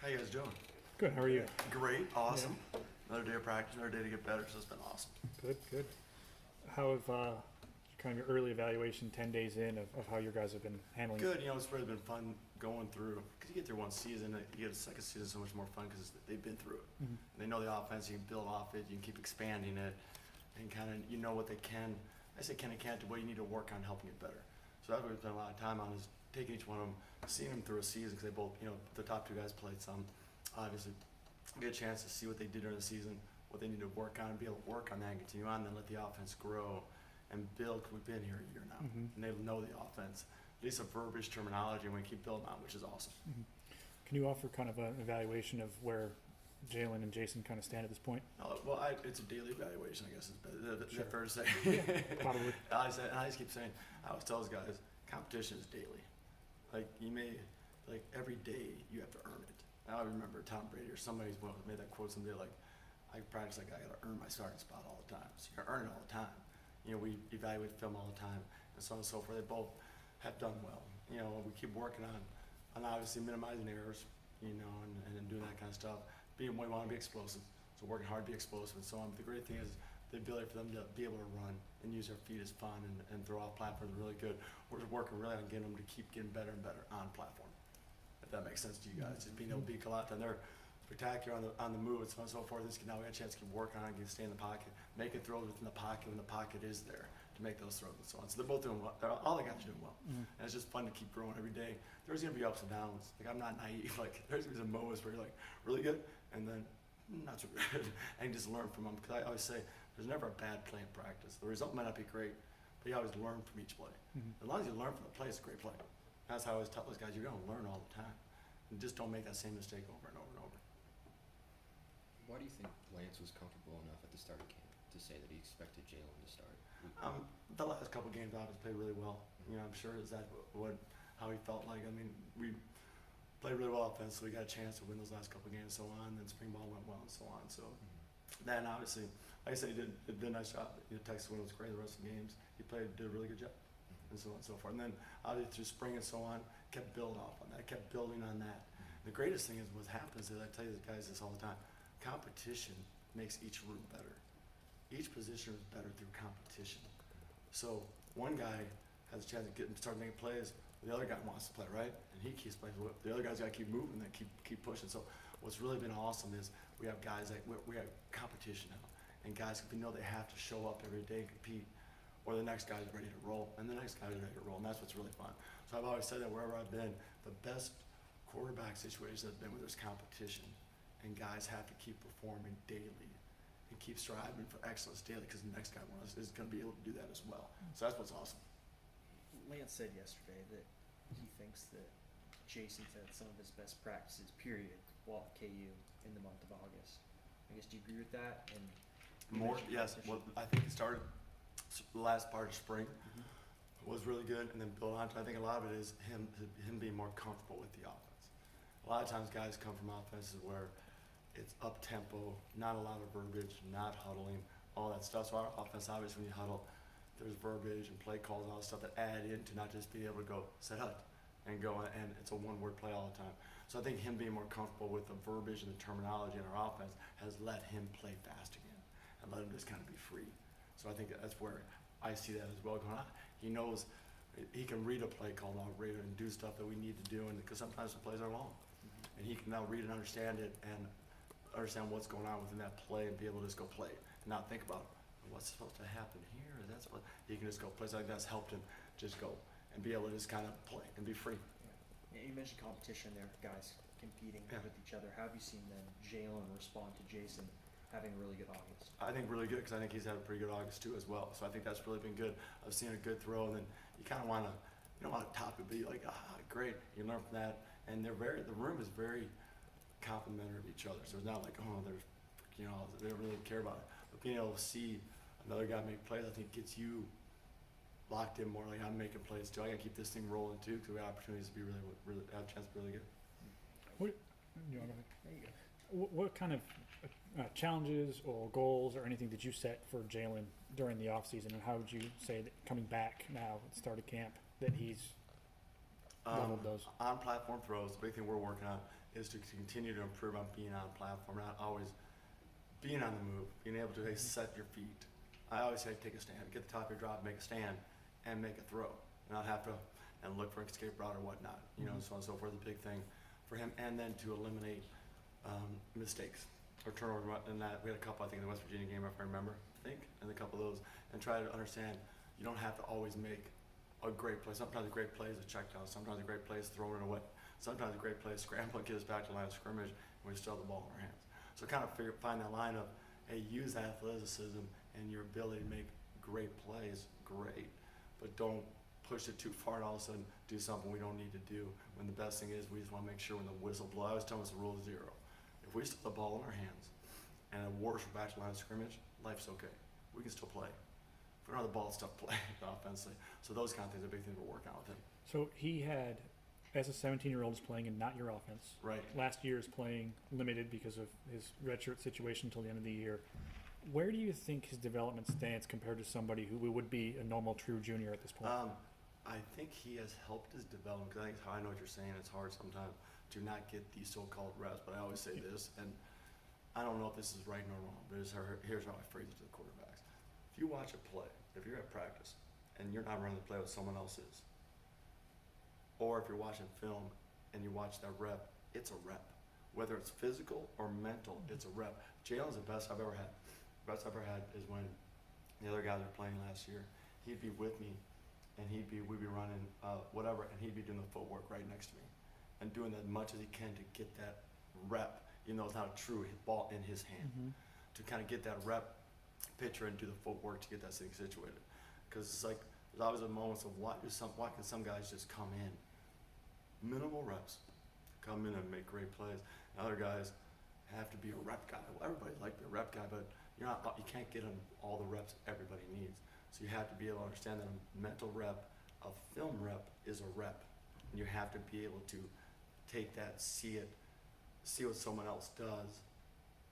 How you guys doing? Good. How are you? Great, awesome. Another day of practice, another day to get better, so it's been awesome. Good. Good. How have kind of your early evaluation 10 days in of how your guys have been handling it? Good, it's really been fun going through, because you get through one season, you get a second season so much more fun because they've been through it. Mhm. They know the offense, you can build off it, you can keep expanding it, and kind of, you know what they can, I say can and can't do, what you need to work on helping it better. So that's what we spent a lot of time on, is taking each one of them, seeing them through a season, because they both, the top two guys played some, obviously, get a chance to see what they did during the season, what they need to work on, and be able to work on that and continue on, and then let the offense grow and build, because we've been here a year now, Mhm. and they know the offense, at least a verbiage terminology, and we keep building on, which is awesome. Can you offer kind of an evaluation of where Jalen and Jason kind of stand at this point? Well, it's a daily evaluation, I guess is better. Is Sure. that fair to say? Probably. I just keep saying, I always tell those guys, competition is daily. Like, every day you have to earn it. I remember Tom Brady or somebody's made that quote someday, like, I practice like I gotta earn my starting spot all the time. So you're earning it all the time. We evaluate film all the time, and so on and so forth. They both have done well. We keep working on obviously minimizing errors, and doing that kind of stuff. We want to be explosive, so working hard to be explosive and so on. But the great thing is the ability for them to be able to run and use their feet is fun, and throw off platforms is really good. We're just working really on getting them to keep getting better and better on platform. If that makes sense to you guys, just being able to be collapsed, and they're spectacular on the move and so on and so forth. Now we got a chance to keep working on it, get stay in the pocket, making throws within the pocket when the pocket is there to make those throws and so on. So they're both doing well. All the guys are doing well, and it's just fun to keep growing every day. There's gonna be ups and downs. Like, I'm not naive. Like, there's gonna be some moments where you're like really good, and then not so good, and you just learn from them. Because I always say there's never a bad play in practice. The result might not be great, but you always learn from each play. As long as you learn from the play, it's a great play. That's how I always tell those guys, you're gonna learn all the time, and just don't make that same mistake over and over and over. Why do you think Lance was comfortable enough at the start of camp to say that he expected Jalen to start? The last couple games, obviously played really well. I'm sure is that how he felt like. I mean, we played really well offensively. We got a chance to win those last couple games, and so on. Then spring ball went well, and so on. So then, obviously, like I said, he did a nice job. Texas win was great. The rest of the games, he did a really good job, and so on and so forth. And then, obviously, through spring and so on, kept building off on that. Kept building on that. The greatest thing is what happens is, I tell you guys this all the time, competition makes each room better. Each position is better through competition. So one guy has a chance to start making plays, the other guy wants to play, right? And he keeps playing. The other guy's got to keep moving, and keep pushing. So what's really been awesome is we have guys like we have competition now, and guys know they have to show up every day and compete, or the next guy's ready to roll, and the next guy's ready to roll, and that's what's really fun. So I've always said that wherever I've been, the best quarterback situation has been where there's competition, and guys have to keep performing daily and keep striving for excellence daily, because the next guy is going to be able to do that as well. So that's what's awesome. Lance said yesterday that he thinks that Jason's had some of his best practices, period, while at KU in the month of August. I guess, do you agree with that? And More, yes. Well, I think it started the last part of spring was really good, and then build on to. I think a lot of it is him being more comfortable with the offense. A lot of times, guys come from offenses where it's up tempo, not a lot of verbiage, not huddling, all that stuff. So our offense, obviously, when you huddle, there's verbiage and play calls and all that stuff that add into not just being able to go set up and go, and it's a one-word play all the time. So I think him being more comfortable with the verbiage and the terminology in our offense has let him play fast again and let him just kind of be free. So I think that's where I see that as well going on. He knows he can read a play call already and do stuff that we need to do, and because sometimes the plays are long, and he can now read and understand it and understand what's going on within that play and be able to just go play and not think about what's supposed to happen here. That's what he can just go play. So I think that's helped him just go and be able to just kind of play and be free. Yeah, you mentioned competition there, guys competing Yeah. with each other. How have you seen then Jalen respond to Jason having a really good August? I think really good, because I think he's had a pretty good August too as well. So I think that's really been good. I've seen a good throw, and then you kind of want to, you don't want to top it, but you're like, great. You learn from that, and the room is very complimentary of each other. So it's not like, they don't really care about it. But being able to see another guy make plays, I think gets you locked in more. Like, I'm making plays too. I got to keep this thing rolling too, because we have opportunities to be really have a chance to be really good. There you go. What kind of challenges or goals or anything did you set for Jalen during the offseason, and how would you say that coming back now at the start of camp that he's leveled those? On platform throws, the big thing we're working on is to continue to improve on being on platform, not always being on the move, being able to set your feet. I always say take a stand, get the top of your drop, make a stand, and make a throw, and not have to and look for an escape route or whatnot, you know, so on and so forth. The big thing for him, and then to eliminate mistakes or turnover. And that we had a couple, I think, in the West Virginia game, if I remember, and a couple of those, and try to understand you don't have to always make a great play. Sometimes a great play is a check down. Sometimes a great play is throwing it away. Sometimes a great play is scrambling, get us back to the line of scrimmage, and we still have the ball in our hands. So kind of find that line of, hey, use athleticism and your ability to make great plays, great, but don't push it too far and all of a sudden do something we don't need to do, when the best thing is we just want to make sure when the whistle blows. I always tell them it's the rule of zero. If we still have the ball in our hands and at worst we're back to the line of scrimmage, life's okay. We can still play. If we don't have the ball, it's tough play offensively. So those kind of things are big things we're working on with him. So he had, as a 17-year-old, is playing in not your offense. Right. Last year is playing limited because of his redshirt situation until the end of the year. Where do you think his development stands compared to somebody who would be a normal true junior at this point? I think he has helped his development, because I think I know what you're saying. It's hard sometimes to not get these so-called reps, but I always say this, and I don't know if this is right nor wrong, but here's how I phrase it to the quarterbacks. If you watch a play, if you're at practice and you're not running the play with someone else is, or if you're watching film and you watch that rep, it's a rep. Whether it's physical or mental, it's a rep. Jalen's the best I've ever had. The best I've ever had is when the other guys were playing last year. He'd be with me, and we'd be running whatever, and he'd be doing the footwork right next to me, and doing as much as he can to get that rep. You know, it's not a true ball in his hand. To kind of get that rep picture and do the footwork to get that thing situated. Because it's like there's always moments of why can some guys just come in, minimal reps, come in and make great plays. And other guys have to be a rep guy. Well, everybody's like to be a rep guy, but you can't get them all the reps everybody needs. So you have to be able to understand that a mental rep, a film rep is a rep. And you have to be able to take that, see what someone else does,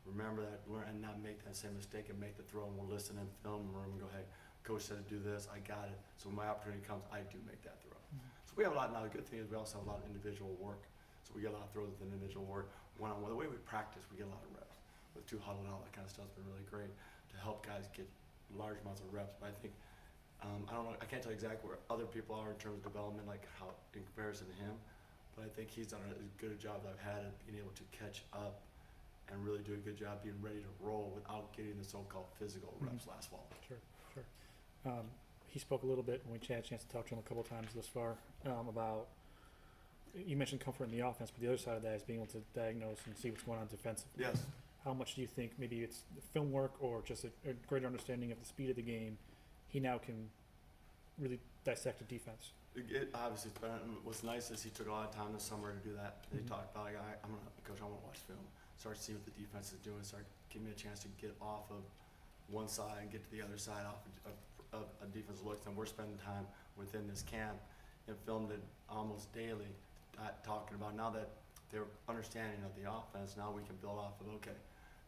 remember that, learn, and not make that same mistake and make the throw. And we'll listen in film room and go, hey, coach said to do this, I got it. So when my opportunity comes, I do make that throw. So we have a lot. Now the good thing is we also have a lot of individual work. So we get a lot of throws with individual work. One-on-one, the way we practice, we get a lot of reps. With two huddle and all that kind of stuff's been really great to help guys get large amounts of reps. But I think, I don't know, I can't tell you exactly where other people are in terms of development, like how in comparison to him. But I think he's done as good a job as I've had at being able to catch up and really do a good job being ready to roll without getting the so-called physical reps last fall. Sure. He spoke a little bit when we had a chance to talk to him a couple of times thus far about, you mentioned comfort in the offense, but the other side of that is being able to diagnose and see what's going on defensively. Yes. How much do you think, maybe it's the film work or just a greater understanding of the speed of the game, he now can really dissect a defense? Obviously, what's nice is he took a lot of time this summer to do that. He talked about, Coach, I want to watch film. Start seeing what the defense is doing. Start giving me a chance to get off of one side and get to the other side off of a defensive look. And we're spending time within this camp and filmed it almost daily, talking about now that they're understanding of the offense, now we can build off of, okay,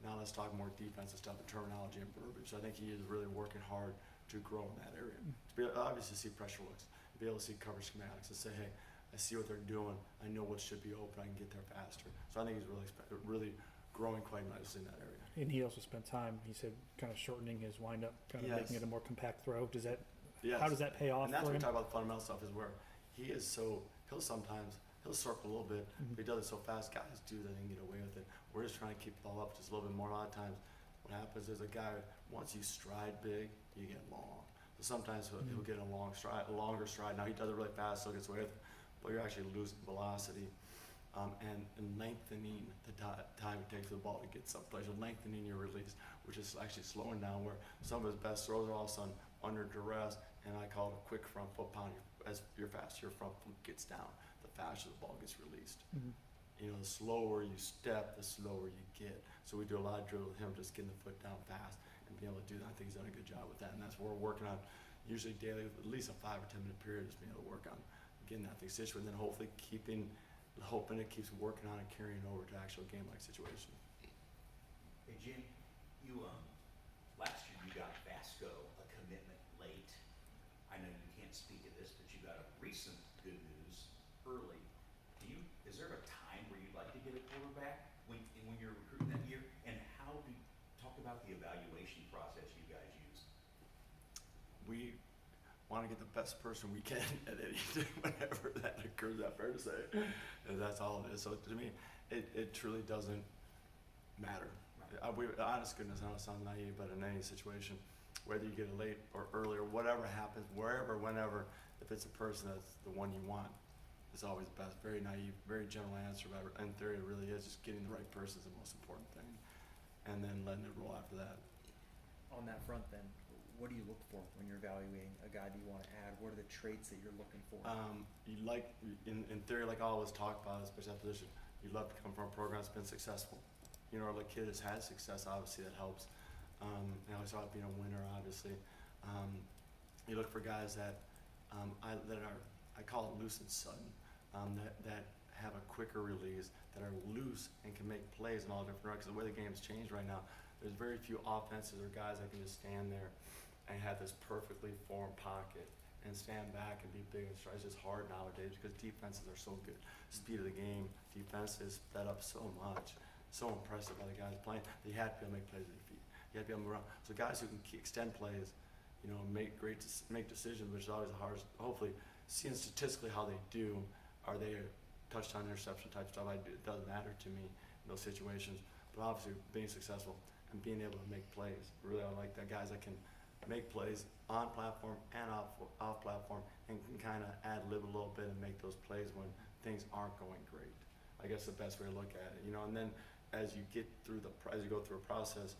now let's talk more defensive stuff and terminology and verbiage. So I think he is really working hard to grow in that area. To be obviously see pressure looks, to be able to see cover schematics and say, hey, I see what they're doing. I know what should be open. I can get there faster. So I think he's really growing quite nicely in that area. And he also spent time, he said, kind of shortening his windup, kind of making it a more compact throw. Does that? Yes. How does that pay off? And that's for what we him? talk about the fundamental stuff is where he is so, he'll circle a little bit, but he does it so fast, guys do that and get away with it. We're just trying to keep the ball up just a little bit more. A lot of times what happens is a guy, once you stride big, you get long. So sometimes he'll get a longer stride. Now he does it really fast, so he gets away with it, but you're actually losing velocity and lengthening the time it takes for the ball to get someplace. You're lengthening your release, which is actually slowing down where some of his best throws are all of a sudden under duress, and I call it a quick front foot pound. As you're faster, your front foot gets down, the faster the ball gets released. You know, the slower you step, the slower you get. So we do a lot of drill with him, just getting the foot down fast and being able to do that. I think he's done a good job with that, and that's what we're working on usually daily, with at least a 5 or 10 minute period, just being able to work on getting that thing situated, and then hopefully hoping it keeps working on and carrying over to actual game-like situation. Hey Jim, you last year you got Vasco a commitment late. I know you can't speak to this, but you got a recent good news early about the evaluation process you guys use? We want to get the best person we can at any time whenever that occurs. That's fair to say. And that's all it is. So to me, it truly doesn't matter. Honest goodness, I don't sound naive, but in any situation, whether you get it late or early or whatever happens, wherever, whenever, if it's a person that's the one you want, it's always the best. Very naive, very general answer, but in theory it really is. Just getting the right person is the most important thing, and then letting it roll after that. On that front, then, what do you look for when you're evaluating a guy that you want to add? What are the traits that you're looking for? You like, in theory, like I always talk about, especially that position, you'd love to come from a program that's been successful. You know, like kid has had success, obviously that helps. You know, it's about being a winner, obviously. You look for guys that I call it loose and sudden, that have a quicker release, that are loose and can make plays in all different directions. The way the game's changed right now, there's very few offenses or guys that can just stand there and have this perfectly formed pocket and stand back and be big and strong. It's just hard nowadays because defenses are so good. Speed of the game, defense is sped up so much. So impressive by the guys playing. They have to be able to make plays with their feet. You have to be able to move around. So guys who can extend plays, you know, make decisions, which is always the hardest. Hopefully, seeing statistically how they do, are they a touchdown, interception type stuff? It doesn't matter to me in those situations. But obviously, being successful and being able to make plays. Really, I like the guys that can make plays on platform and off platform, and can kind of ad-lib a little bit and make those plays when things aren't going great. I guess the best way to look at it, you know. And then as you go through a process,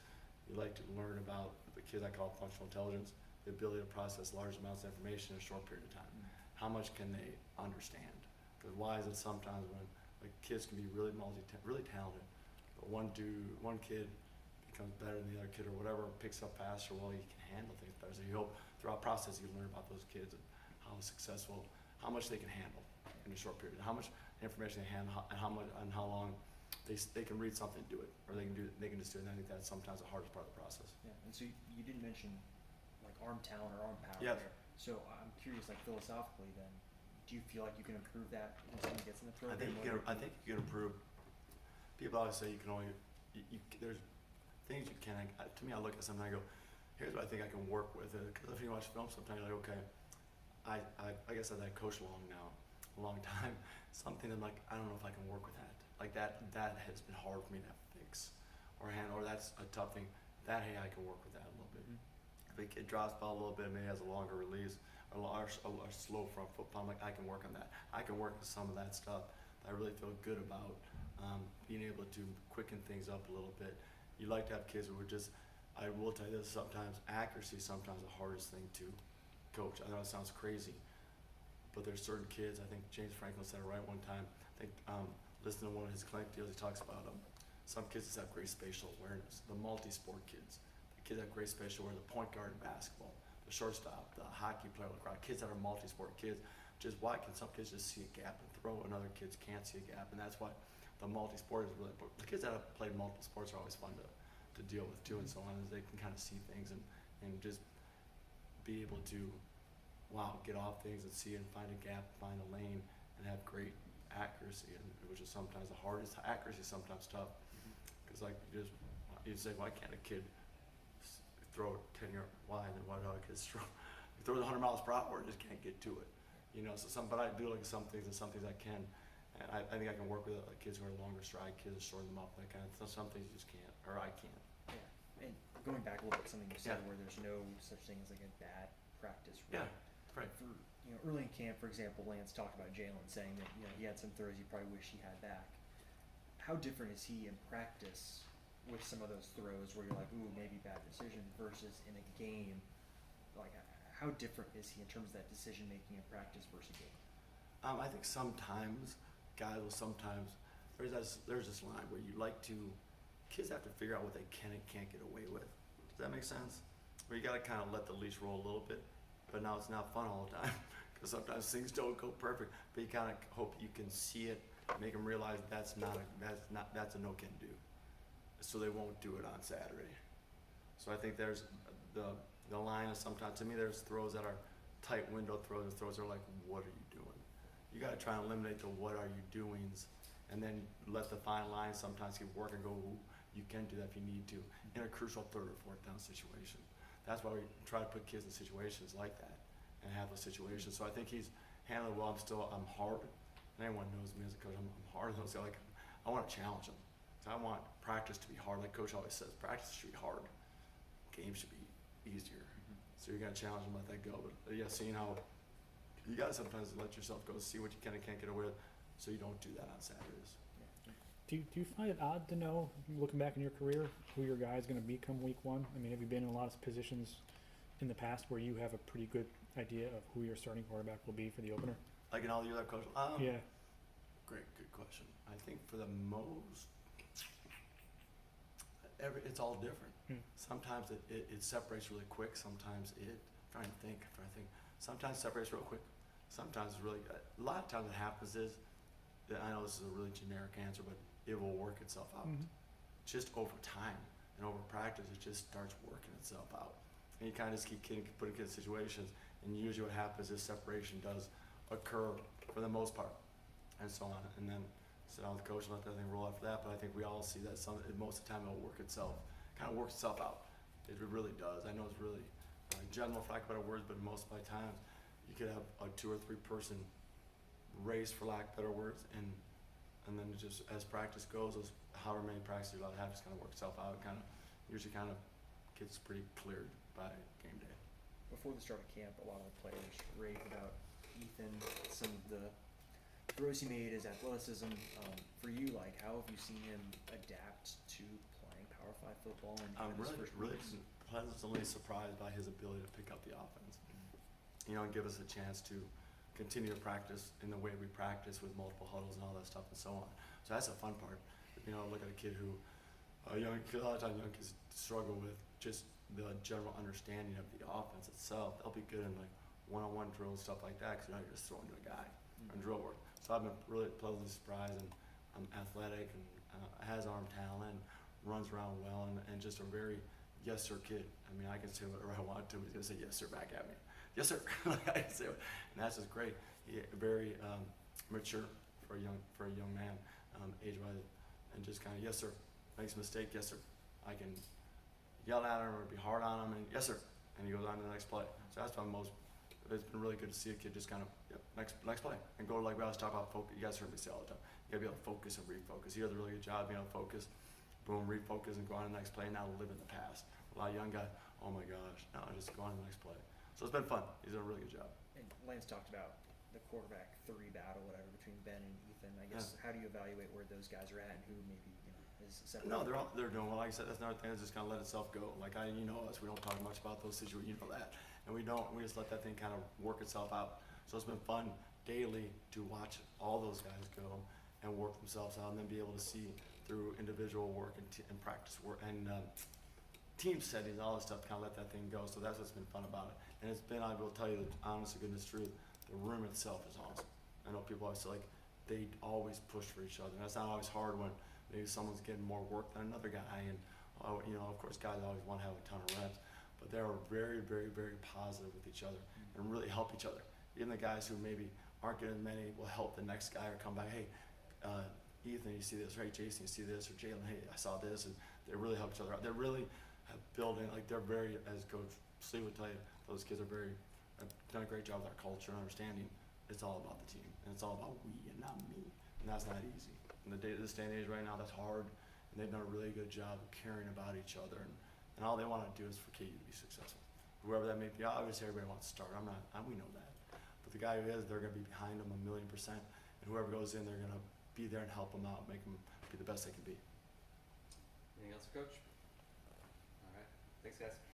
you like to learn about the kids I call functional intelligence, the ability to process large amounts of information in a short period of time. How much can they understand? Because why is it sometimes when like kids can be really talented, but one kid becomes better than the other kid or whatever, picks up faster, well, you can handle things better. So you hope throughout the process you learn about those kids and how successful, how much they can handle in a short period, how much information they handle, and how long they can read something and do it, or they can just do it. And I think that's sometimes the hardest part of the process. Yeah, and so you didn't mention like arm talent or arm power Yes. there. So I'm curious, like philosophically, then, do you feel like you can improve that when someone gets in the I program? think you can improve. People always say you can only, there's things you can. To me, I look at something and I go, here's what I think I can work with. Because if you watch film, sometimes you're like, okay, I guess I've coached a long time. Something I'm like, I don't know if I can work with that. Like that has been hard for me to fix or handle, or that's a tough thing. That, hey, I can work with that a little bit. If a kid drops the ball a little bit, maybe has a longer release or a slow front foot, I'm like, I can work on that. I can work with some of that stuff. I really feel good about being able to quicken things up a little bit. You like to have kids who are just, I will tell you this, sometimes accuracy is sometimes the hardest thing to coach. I know it sounds crazy, but there's certain kids, I think James Franklin said it right one time, I think listening to one of his clinic deals, he talks about some kids just have great spatial awareness, the multi-sport kids. The kids have great spatial awareness, the point guard in basketball, the shortstop, the hockey player, lacrosse, kids that are multi-sport kids. Just why can some kids just see a gap and throw and other kids can't see a gap? And that's why the multi-sport is really important. The kids that have played multiple sports are always fun to deal with too, and so on, as they can kind of see things and just be able to, get off things and see and find a gap, find a lane, and have great accuracy, and which is sometimes the hardest. Accuracy is sometimes tough, because like you say, why can't a kid throw it 10-yard wide, and why do other kids throw it 100 miles per hour and just can't get to it? You know, but I do like some things, and some things I can, and I think I can work with kids who are longer stride, kids and shorten them up, that kind of. Some things you just can't, or I can't. Yeah, and going back a little bit, something you said Yeah. where there's no such thing as like a bad practice. Yeah, right. For early in camp, for example, Lance talked about Jalen, saying that he had some throws he probably wish he had back. How different is he in practice with some of those throws where you're like, ooh, maybe bad decision, versus in a game? Like, how different is he in terms of that decision making in practice versus a game? I think sometimes guys will there's this line where kids have to figure out what they can and can't get away with. Does that make sense? Where you got to kind of let the leash roll a little bit, but now it's not fun all the time because sometimes things don't go perfect. But you kind of hope you can see it, make them realize that's a no can do, so they won't do it on Saturday. So I think there's the line is sometimes, to me, there's throws that are tight window throws, and throws that are like, what are you doing? You got to try and eliminate the what are you doings, and then let the fine line sometimes keep working, go, you can do that if you need to in a crucial third or fourth down situation. That's why we try to put kids in situations like that and have those situations. So I think he's handled it well. I'm hard. And anyone knows me as a coach, I'm hard on those guys. Like, I want to challenge them. So I want practice to be hard. Like Coach always says, practice should be hard. Games should be easier. So you're going to challenge them, let that go. But yeah, seeing how you got to sometimes let yourself go, see what you can and can't get away with, so you don't do that on Saturdays. Do you find it odd to know, looking back in your career, who your guy is going to be come week one? I mean, have you been in a lot of positions in the past where you have a pretty good idea of who your starting quarterback will be for the opener? Like in all years I've coached? Yeah. Good question. I think for the most, it's all different. Sometimes it separates really quick. Sometimes trying to think. Sometimes it separates real quick. Sometimes it's really good. A lot of times what happens is, that I know this is a really generic answer, but it will work itself out. Just over time and over practice, it just starts working itself out. And you kind of just keep putting kids in situations, and usually what happens is separation does occur for the most part, and so on. And then sit down with the coach and let that thing roll after that. But I think we all see that most of the time it'll work itself, kind of works itself out. It really does. I know it's really general, for lack of better words, but most of the times you could have a 2 or 3 person race, for lack of better words, and then it just as practice goes, as however many practices you're allowed to have, just kind of work itself out. And usually gets pretty cleared by game day. Before the start of camp, a lot of the players raved about Ethan, some of the throws he made, his athleticism. For you, like, how have you seen him adapt to playing Power 5 football and I'm his really, first really weeks? pleasantly surprised by his ability to pick up the offense. And give us a chance to continue to practice in the way we practice with multiple huddles and all that stuff and so on. So that's a fun part. Look at a kid who, a lot of times young kids struggle with just the general understanding of the offense itself. They'll be good in like one-on-one drills, stuff like that, because you're just throwing to a guy on drill work. So I've been really pleasantly surprised, and I'm athletic and has arm talent, runs around well, and just a very yes sir kid. I mean, I can say whatever I want to him. He's gonna say yes sir back at me. Yes sir. I can say it. And that's just great. Very mature for a young man, age-wise, and just kind of yes sir. Makes a mistake, yes sir. I can yell at him or be hard on him, and yes sir. And he goes on to the next play. So that's why it's been really good to see a kid just kind of, next play. And go like we always talk about focus. You guys heard me say all the time. You gotta be able to focus and refocus. He does a really good job being able to focus, boom, refocus, and go on to the next play. Now live in the past. A lot of young guys, oh my gosh, now I just go on to the next play. So it's been fun. He's done a really good job. And Lance talked about the quarterback 3 battle, whatever, between Ben and Ethan. I guess, how do you evaluate where those guys are at and who maybe is separate? No, they're doing well. Like I said, that's another thing that's just kind of let itself go. Like us, we don't talk much about those situations. You know that, and we don't. We just let that thing kind of work itself out. So it's been fun daily to watch all those guys go and work themselves out, and then be able to see through individual work and practice work and team settings, all this stuff, kind of let that thing go. So that's what's been fun about it. And it's been, I will tell you the honest to goodness truth, the room itself is awesome. I know people always say, like, they always push for each other. And that's not always hard when maybe someone's getting more work than another guy. And, of course, guys always want to have a ton of reps. But they are very, very, very positive with each other and really help each other. Even the guys who maybe aren't getting many will help the next guy or come by, hey, Ethan, you see this, right? Jason, you see this? Or Jalen, hey, I saw this. And they really help each other out. They really have built in, like, they're very, as Coach Slee would tell you, those kids have done a great job with our culture and understanding. It's all about the team, and it's all about we and not me, and that's not easy. In this day and age right now, that's hard, and they've done a really good job of caring about each other, and all they want to do is for KU to be successful. Whoever that may be, obviously everybody wants to start. We know that. But the guy who is, they're going to be behind him 1,000,000%, and whoever goes in, they're going to be there and help them out, make them be the best they can be. Anything else, Coach? All right. Thanks, guys.